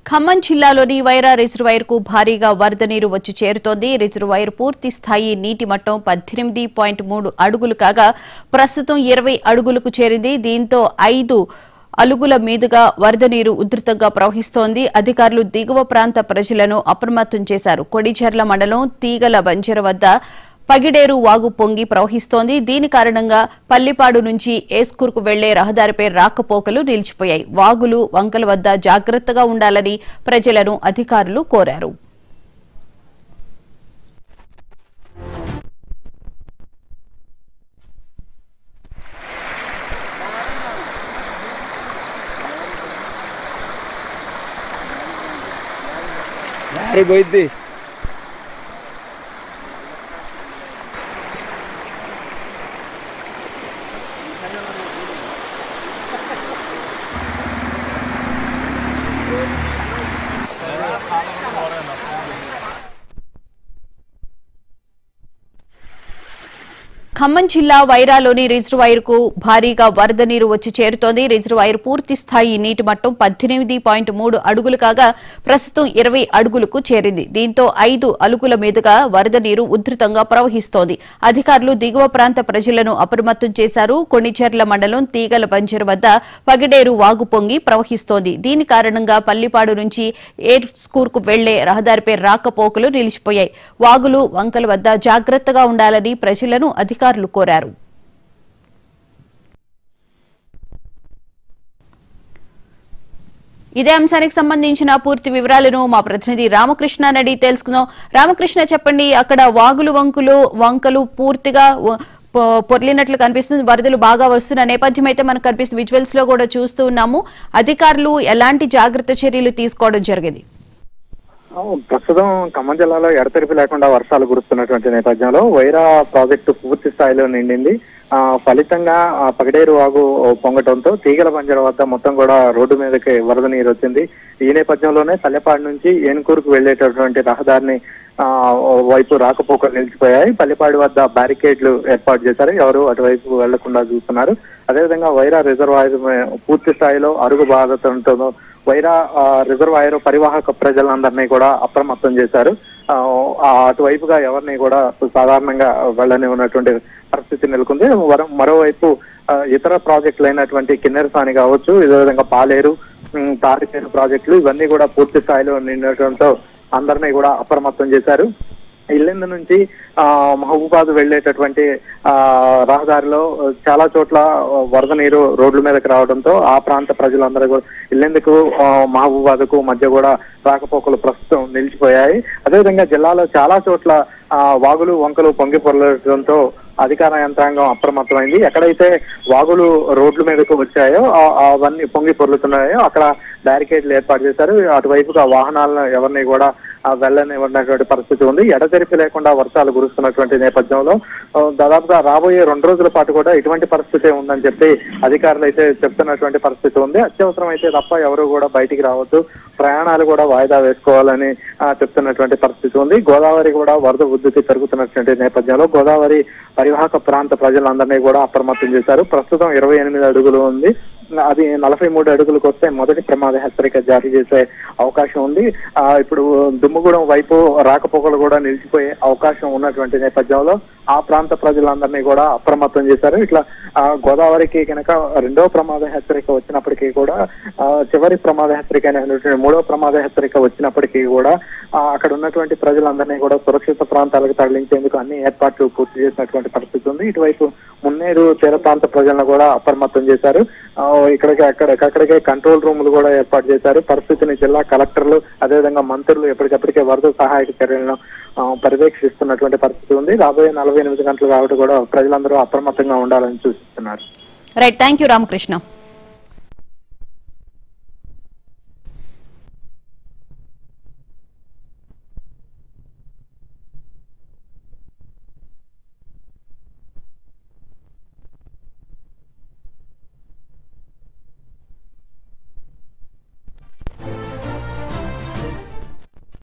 ఖమ్మం జిల్లాలోని వైరా రిజర్వాయర్ కు భారీగా వరద నీరు వచ్చి చేరుతోంది. రిజర్వాయర్ పూర్తి స్థాయి నీటి మట్టం 18.3 అడుగులు కాగా ప్రస్తుతం 20 అడుగులకు చేరింది. దీంతో 5 అలుగుల మీదుగా వరద నీరు ఉధృతంగా ప్రవహిస్తోంది. అధికారులు దిగువ ప్రాంత ప్రజలను అప్రమత్తం చేశారు. కొడిచెర్ల మండలం తీగల బంజర వద్ద పగిడేరు వాగు పొంగి ప్రవహిస్తోంది. దీని కారణంగా పల్లిపాడు నుంచి ఏస్కూర్కు వెళ్లే రహదారిపై రాకపోకలు నిలిచిపోయాయి. వాగులు వంకల వద్ద జాగ్రత్తగా ఉండాలని ప్రజలను అధికారులు కోరారు. ఖమ్మం జిల్లా వైరాలోని రిజర్వాయర్ కు భారీగా వరద నీరు వచ్చి చేరుతోంది. రిజర్వాయర్ పూర్తి స్థాయి నీటి మట్టం 18.3 అడుగులు కాగా ప్రస్తుతం 20 అడుగులకు చేరింది. దీంతో 5 అలుగుల మీదుగా వరద నీరు ఉధృతంగా ప్రవహిస్తోంది. అధికారులు దిగువ ప్రాంత ప్రజలను అప్రమత్తం చేశారు. కొడిచెర్ల మండలం తీగల బంజర్ వద్ద పగిడేరు వాగు పొంగి ప్రవహిస్తోంది. దీని కారణంగా పల్లిపాడు నుంచి ఏర్స్కూర్కు వెళ్లే రహదారిపై రాకపోకలు నిలిచిపోయాయి. వాగులు వంకల వద్ద జాగ్రత్తగా ఉండాలని ప్రజలను అధికారులు కోరారు. ఇదే అంశానికి సంబంధించిన పూర్తి వివరాలను మా ప్రతినిధి రామకృష్ణ అడిగి తెలుసుకుందాం. రామకృష్ణ, చెప్పండి, అక్కడ వాగులు వంకలు పూర్తిగా పొర్లినట్లు కనిపిస్తుంది. వరదలు బాగా వస్తున్న నేపథ్యం అయితే మనకు కనిపిస్తుంది. విజువల్స్ లో కూడా చూస్తూ ఉన్నాము. అధికారులు ఎలాంటి జాగ్రత్త చర్యలు తీసుకోవడం జరిగింది? ప్రస్తుతం ఖమ్మం జిల్లాలో ఎడతెరిపి లేకుండా వర్షాలు కురుస్తున్నటువంటి నేపథ్యంలో వైరా ప్రాజెక్టు పూర్తి స్థాయిలో నిండింది. ఫలితంగా పగిడేరు వాగు పొంగటంతో తీగల బంజర వద్ద మొత్తం కూడా రోడ్డు మీదకి వరద నీరు వచ్చింది. ఈ నేపథ్యంలోనే పల్లెపాడు నుంచి ఏనుకూరుకు వెళ్లేటటువంటి రహదారిని వైపు రాకపోకలు నిలిచిపోయాయి. పల్లెపాడు వద్ద బ్యారికేడ్లు ఏర్పాటు చేశారు. ఎవరు అటువైపు వెళ్లకుండా చూస్తున్నారు. అదేవిధంగా వైరా రిజర్వాయర్ పూర్తి స్థాయిలో అరుగు బాధతో వైరా రిజర్వాయర్ పరివాహక ప్రజలందరినీ కూడా అప్రమత్తం చేశారు. అటువైపుగా ఎవరిని కూడా సాధారణంగా వెళ్ళని ఉన్నటువంటి పరిస్థితి నెలకొంది. మరోవైపు ఇతర ప్రాజెక్టులు అయినటువంటి కిన్నెరసాని కావచ్చు, ఇదే విధంగా పాలేరు, తారిచేరు ప్రాజెక్టులు ఇవన్నీ కూడా పూర్తి స్థాయిలో నిండటంతో అందరినీ కూడా అప్రమత్తం చేశారు. ఇల్లెందు నుంచి మహబూబాద్ వెళ్లేటటువంటి రహదారిలో చాలా చోట్ల వరద నీరు రోడ్ల మీదకి రావడంతో ఆ ప్రాంత ప్రజలందరూ కూడా ఇల్లెందుకు మహబూబాద్ కు మధ్య కూడా రాకపోకలు ప్రస్తుతం నిలిచిపోయాయి. అదేవిధంగా జిల్లాలో చాలా చోట్ల వాగులు వంకలు పొంగి పొరలడంతో అధికార యంత్రాంగం అప్రమత్తమైంది. ఎక్కడైతే వాగులు రోడ్ల మీదకు వచ్చాయో అవన్నీ పొంగి పొర్లుతున్నాయో అక్కడ బ్యారికేడ్లు ఏర్పాటు చేశారు. అటువైపుగా వాహనాలను ఎవరిని కూడా వెళ్ళనివ్వనటువంటి పరిస్థితి ఉంది. ఎడతెరిపి లేకుండా వర్షాలు కురుస్తున్నటువంటి నేపథ్యంలో దాదాపుగా రాబోయే 2 రోజుల పాటు కూడా ఇటువంటి పరిస్థితి ఉందని చెప్పి అధికారులు అయితే చెప్తున్నటువంటి పరిస్థితి ఉంది. అత్యవసరం అయితే తప్ప ఎవరు కూడా బయటికి రావద్దు, ప్రయాణాలు కూడా వాయిదా వేసుకోవాలని చెప్తున్నటువంటి పరిస్థితి ఉంది. గోదావరి కూడా వరద ఉధృతి పెరుగుతున్నటువంటి నేపథ్యంలో గోదావరి పరివాహక ప్రాంత ప్రజలందరినీ కూడా అప్రమత్తం చేశారు. ప్రస్తుతం 28 అడుగులు ఉంది. అది 43 అడుగులకు వస్తే మొదటి ప్రమాద హెచ్చరిక జారీ చేసే అవకాశం ఉంది. ఇప్పుడు దుమ్ముగూడెం వైపు రాకపోకలు కూడా నిలిచిపోయే అవకాశం ఉన్నటువంటి నేపథ్యంలో ఆ ప్రాంత ప్రజలందరినీ కూడా అప్రమత్తం చేశారు. ఇట్లా గోదావరికి కనుక 2వ ప్రమాద హెచ్చరిక వచ్చినప్పటికీ కూడా చివరి ప్రమాద హెచ్చరిక అయినటువంటి 3వ ప్రమాద హెచ్చరిక వచ్చినప్పటికీ కూడా అక్కడ ఉన్నటువంటి ప్రజలందరినీ కూడా సురక్షిత ప్రాంతాలకు తరలించేందుకు అన్ని ఏర్పాట్లు పూర్తి చేసినటువంటి పరిస్థితి ఉంది. ఇటువైపు మున్నేరు తీర ప్రాంత ప్రజలను కూడా అప్రమత్తం చేశారు. అక్కడికే కంట్రోల్ రూములు కూడా ఏర్పాటు చేశారు. పరిస్థితిని జిల్లా కలెక్టర్లు అదేవిధంగా మంత్రులు ఎప్పటికప్పటికే వరద సహాయక చర్యలను పర్యవేక్షిస్తున్నటువంటి పరిస్థితి ఉంది. రాబోయే 48 గంటలు కాబట్టి కూడా ప్రజలందరూ అప్రమత్తంగా ఉండాలని సూచిస్తున్నారు. Right, thank you Ramakrishna.